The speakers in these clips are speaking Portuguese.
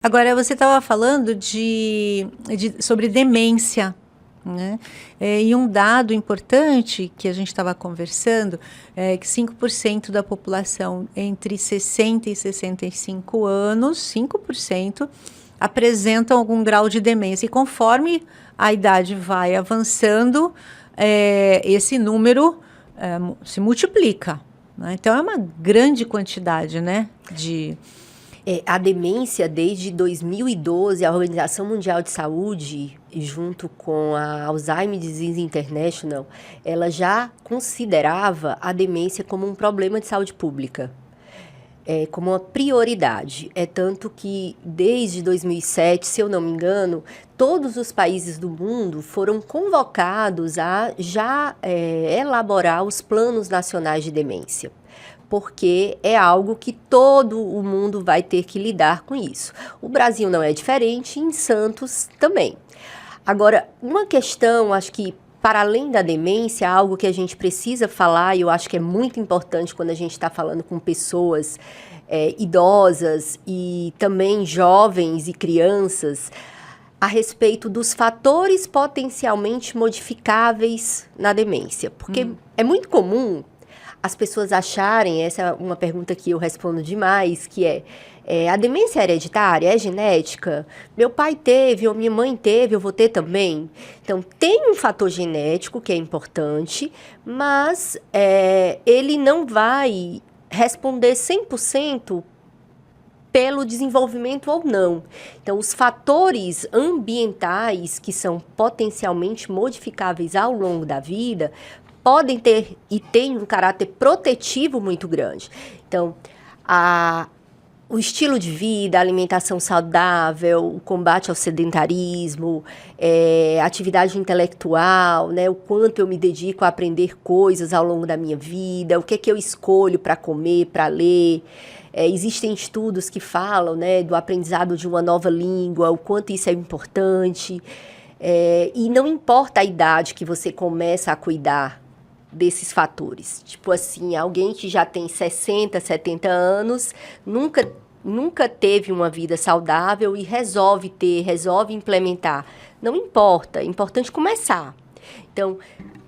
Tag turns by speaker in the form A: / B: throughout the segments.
A: Agora, você estava falando sobre demência, né? E um dado importante que a gente estava conversando é que 5% da população entre 60 e 65 anos, 5%, apresentam algum grau de demência. E conforme a idade vai avançando, esse número se multiplica, né? Então, é uma grande quantidade, né,
B: A demência, desde 2012, a Organização Mundial de Saúde, junto com a Alzheimer Disease International, ela já considerava a demência como um problema de saúde pública, como uma prioridade. É tanto que, desde 2007, se eu não me engano, todos os países do mundo foram convocados a já elaborar os planos nacionais de demência, porque é algo que todo o mundo vai ter que lidar com isso. O Brasil não é diferente, em Santos também. Agora, uma questão, acho que para além da demência, algo que a gente precisa falar, e eu acho que é muito importante quando a gente está falando com pessoas idosas e também jovens e crianças, a respeito dos fatores potencialmente modificáveis na demência. Porque é muito comum as pessoas acharem, essa é uma pergunta que eu respondo demais, que a demência é hereditária, é genética? Meu pai teve, ou minha mãe teve, eu vou ter também? Então, tem um fator genético que é importante, mas ele não vai responder 100% pelo desenvolvimento ou não. Então, os fatores ambientais que são potencialmente modificáveis ao longo da vida podem ter e têm um caráter protetivo muito grande. Então, o estilo de vida, a alimentação saudável, o combate ao sedentarismo, atividade intelectual, né, o quanto eu me dedico a aprender coisas ao longo da minha vida, o que eu escolho para comer, para ler. Existem estudos que falam, né, do aprendizado de uma nova língua, o quanto isso é importante. E não importa a idade que você começa a cuidar desses fatores. Tipo assim, alguém que já tem 60, 70 anos, nunca teve uma vida saudável e resolve implementar. Não importa, é importante começar. Então,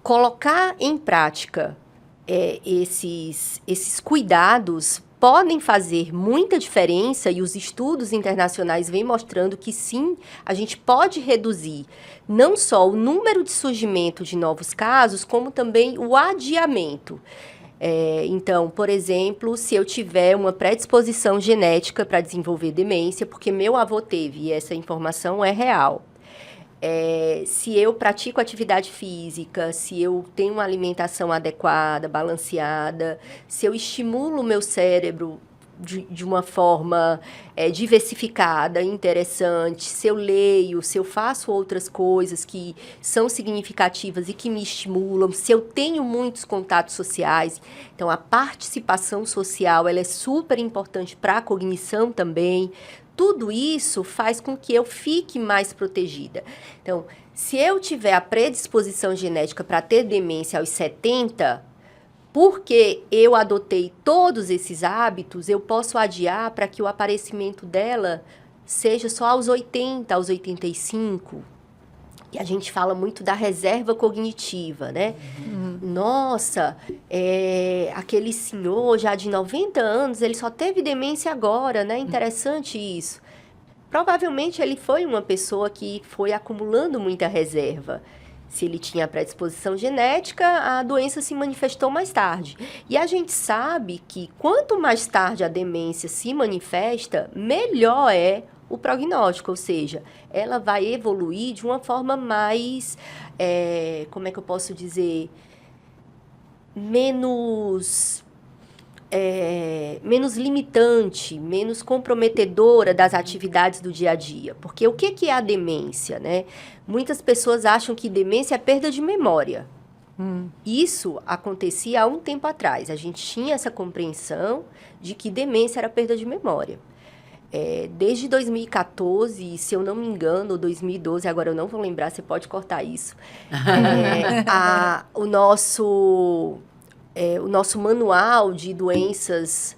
B: colocar em prática esses cuidados podem fazer muita diferença, e os estudos internacionais vêm mostrando que sim, a gente pode reduzir não só o número de surgimento de novos casos, como também o adiamento. Então, por exemplo, se eu tiver uma predisposição genética para desenvolver demência, porque meu avô teve, e essa informação é real. Se eu pratico atividade física, se eu tenho uma alimentação adequada, balanceada, se eu estimulo o meu cérebro de uma forma diversificada, interessante, se eu leio, se eu faço outras coisas que são significativas e que me estimulam, se eu tenho muitos contatos sociais. Então, a participação social ela é super importante para a cognição também. Tudo isso faz com que eu fique mais protegida. Então, se eu tiver a predisposição genética para ter demência aos 70, porque eu adotei todos esses hábitos, eu posso adiar para que o aparecimento dela seja só aos 80, aos 85. E a gente fala muito da reserva cognitiva, né? Nossa, aquele senhor já de 90 anos, ele só teve demência agora, né? Interessante isso. Provavelmente ele foi uma pessoa que foi acumulando muita reserva. Se ele tinha predisposição genética, a doença se manifestou mais tarde. E a gente sabe que quanto mais tarde a demência se manifesta, melhor é o prognóstico, ou seja, ela vai evoluir de uma forma mais, como é que eu posso dizer, menos limitante, menos comprometedora das atividades do dia a dia. Porque o que é a demência, né? Muitas pessoas acham que demência é perda de memória. Isso acontecia há um tempo atrás. A gente tinha essa compreensão de que demência era perda de memória. Desde 2014, se eu não me engano, ou 2012, agora eu não vou lembrar, você pode cortar isso. o nosso manual de doenças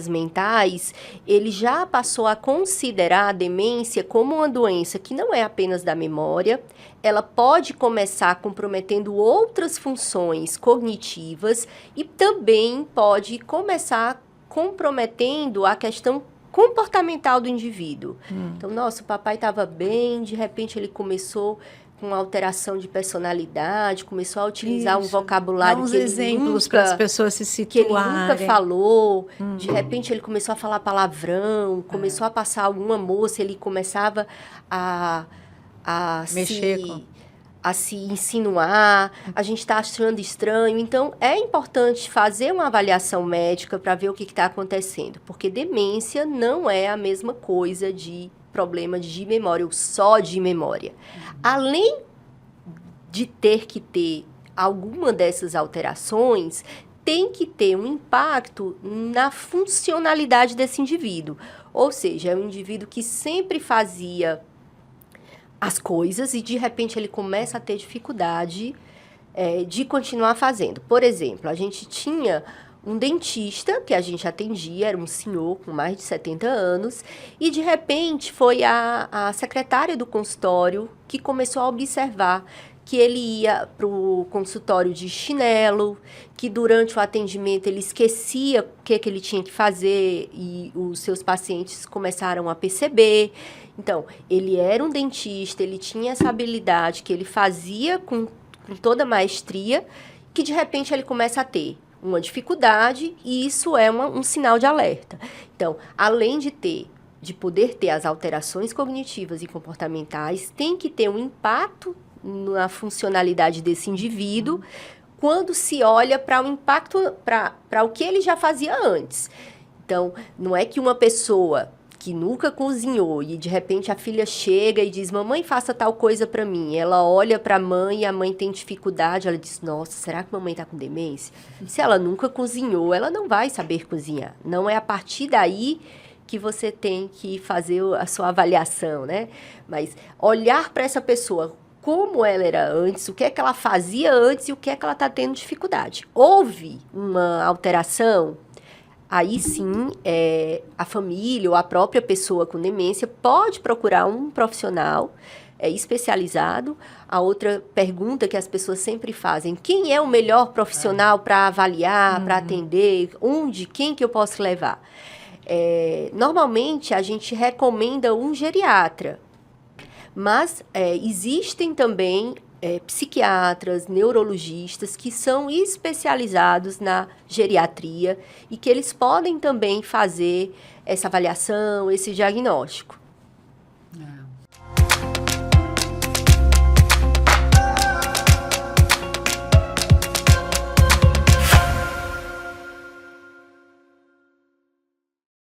B: mentais, ele já passou a considerar a demência como uma doença que não é apenas da memória, ela pode começar comprometendo outras funções cognitivas e também pode começar comprometendo a questão comportamental do indivíduo. Então, nossa, o papai estava bem, de repente ele começou com alteração de personalidade, começou a utilizar um vocabulário
A: Dá uns
B: que ele
A: exemplos para as pessoas se
B: que ele
A: situarem.
B: nunca falou. De repente ele começou a falar palavrão, começou a passar alguma moça, ele começava a
A: Mexer com...
B: a se insinuar, a gente está achando estranho. Então, é importante fazer uma avaliação médica para ver o que está acontecendo, porque demência não é a mesma coisa de problema de memória ou só de memória. Além de ter que ter alguma dessas alterações, tem que ter um impacto na funcionalidade desse indivíduo. Ou seja, é um indivíduo que sempre fazia as coisas e, de repente, ele começa a ter dificuldade de continuar fazendo. Por exemplo, a gente tinha um dentista que a gente atendia, era um senhor com mais de 70 anos, e, de repente, foi a secretária do consultório que começou a observar que ele ia para o consultório de chinelo, que durante o atendimento ele esquecia o que ele tinha que fazer e os seus pacientes começaram a perceber. Então, ele era um dentista, ele tinha essa habilidade que ele fazia com toda maestria, que de repente ele começa a ter uma dificuldade e isso é um sinal de alerta. Então, além de poder ter as alterações cognitivas e comportamentais, tem que ter um impacto na funcionalidade desse indivíduo quando se olha para o impacto, para o que ele já fazia antes. Então, não é que uma pessoa que nunca cozinhou e de repente a filha chega e diz, mamãe, faça tal coisa para mim. Ela olha para a mãe e a mãe tem dificuldade, ela diz, nossa, será que a mamãe está com demência? Se ela nunca cozinhou, ela não vai saber cozinhar. Não é a partir daí que você tem que fazer a sua avaliação, né? Mas olhar para essa pessoa, como ela era antes, o que é que ela fazia antes e o que é que ela está tendo dificuldade. Houve uma alteração? Aí sim, a família ou a própria pessoa com demência pode procurar um profissional especializado. A outra pergunta que as pessoas sempre fazem, quem é o melhor profissional para avaliar, para atender, quem que eu posso levar? Normalmente, a gente recomenda um geriatra, mas existem também psiquiatras, neurologistas que são especializados na geriatria e que eles podem também fazer essa avaliação, esse diagnóstico.